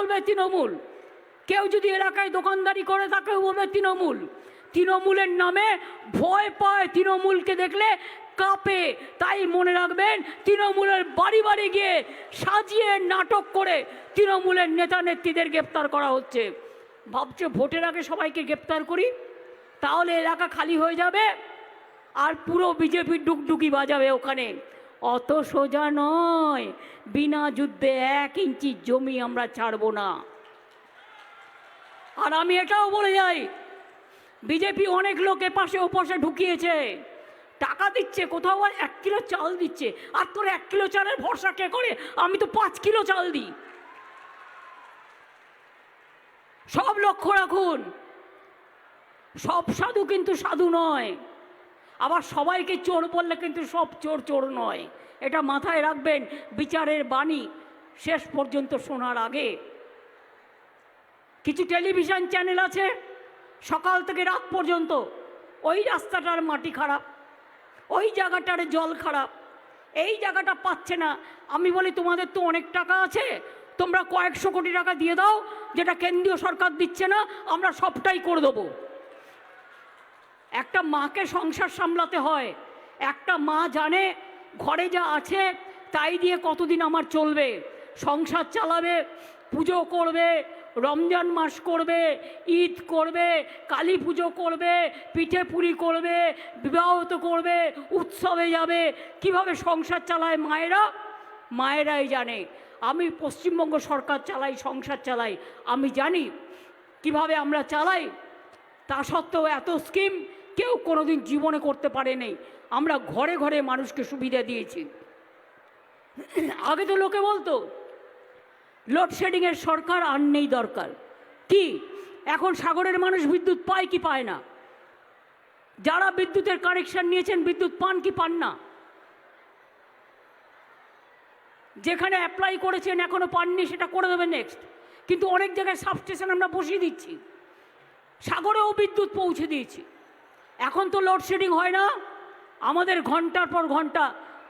বলবে তৃণমূল, কেউ যদি এলাকায় দোকানদারি করে তাকেও বলবে তৃণমূল। তৃণমূলের নামে ভয় পায়, তৃণমূলকে দেখলে কাঁপে। তাই মনে রাখবেন, তৃণমূলের বাড়ি বাড়ি গিয়ে সাজিয়ে নাটক করে তৃণমূলের নেতা নেত্রীদের গ্রেপ্তার করা হচ্ছে। ভাবছে ভোটের আগে সবাইকে গ্রেপ্তার করি, তাহলে এলাকা খালি হয়ে যাবে আর পুরো বিজেপির ডুকডুকি বাজাবে ওখানে। অত সোজা নয়, বিনা যুদ্ধে 1 ইঞ্চি জমি আমরা ছাড়বো না। আর আমি এটাও বলে যাই, বিজেপি অনেক লোক এপাশে ওপাশে ঢুকিয়েছে, টাকা দিচ্ছে, কোথাও 1 কিলো চাল দিচ্ছে। আর তোর 1 কিলো চালের ভরসা কে করে? আমি তো 5 কিলো চাল দিই। সব লক্ষ্য রাখুন, সব সাধু কিন্তু সাধু নয়, আবার সবাইকে চোর বললে কিন্তু সব চোর চোর নয়। এটা মাথায় রাখবেন বিচারের বাণী শেষ পর্যন্ত শোনার আগে। কিছু টেলিভিশন চ্যানেল আছে সকাল থেকে রাত পর্যন্ত ওই রাস্তাটার মাটি খারাপ, ওই জায়গাটার জল খারাপ, এই জায়গাটা পাচ্ছে না। আমি বলি তোমাদের তো অনেক টাকা আছে, তোমরা কয়েকশো কোটি টাকা দিয়ে দাও, যেটা কেন্দ্রীয় সরকার দিচ্ছে না, আমরা সবটাই করে দেবো। একটা মাকে সংসার সামলাতে হয়, একটা মা জানে ঘরে যা আছে তাই দিয়ে কতদিন আমার চলবে, সংসার চালাবে, পুজো করবে, রমজান মাস করবে, ঈদ করবে, কালী পুজো করবে, পিঠে পুরি করবে, বিবাহত করবে, উৎসবে যাবে। কিভাবে সংসার চালায় মায়েরা, মায়েরাই জানে। আমি পশ্চিমবঙ্গ সরকার চালাই, সংসার চালাই, আমি জানি কিভাবে আমরা চালাই। তা সত্ত্বেও এত স্কিম কেউ কোনোদিন জীবনে করতে পারেনি। আমরা ঘরে ঘরে মানুষকে সুবিধা দিয়েছি। আগে তো লোকে বলতো লোডশেডিংয়ের সরকার আর নেই দরকার। কি এখন সাগরের মানুষ বিদ্যুৎ পায় কি পায় না? যারা বিদ্যুতের কানেকশন নিয়েছেন বিদ্যুৎ পান কি পান না? যেখানে অ্যাপ্লাই করেছেন এখনো পাননি, সেটা করে দেবে নেক্সট। কিন্তু অনেক জায়গায় সাবস্টেশন আমরা বসিয়ে দিচ্ছি, সাগরেও বিদ্যুৎ পৌঁছে দিয়েছি। এখন তো লোডশেডিং হয় না, আমাদের ঘন্টার পর ঘন্টা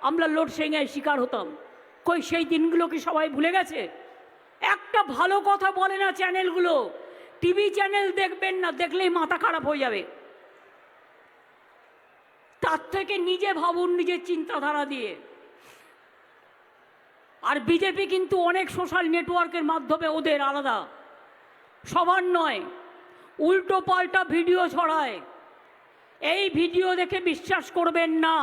আমরা লোডশেডিংয়ের শিকার হতাম। কই সেই দিনগুলো কি সবাই ভুলে গেছে? একটা ভালো কথা বলে না চ্যানেলগুলো। টিভি চ্যানেল দেখবেন না, দেখলেই মাথা খারাপ হয়ে যাবে। তার থেকে নিজে ভাবুন, নিজের চিন্তাধারা দিয়ে। আর বিজেপি কিন্তু অনেক সোশ্যাল নেটওয়ার্কের মাধ্যমে ওদের আলাদা, সবার নয়, উল্টো পাল্টা ভিডিও ছড়ায়। এই ভিডিও দেখে বিশ্বাস করবেন না,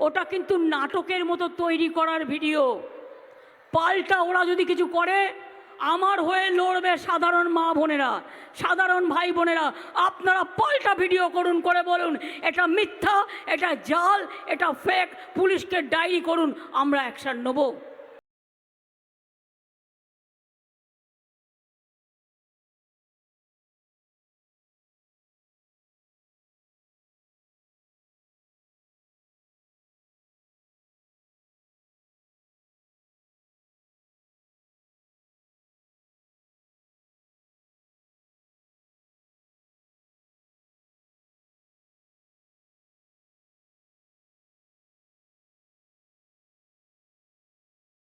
ওটা কিন্তু নাটকের মতো তৈরি করার ভিডিও। পাল্টা ওরা যদি কিছু করে, আমার হয়ে লড়বে সাধারণ মা বোনেরা, সাধারণ ভাই বোনেরা। আপনারা পাল্টা ভিডিও করুন, করে বলুন এটা মিথ্যা, এটা জাল, এটা ফেক, পুলিশকে ডায়েরি করুন, আমরা অ্যাকশন নেব।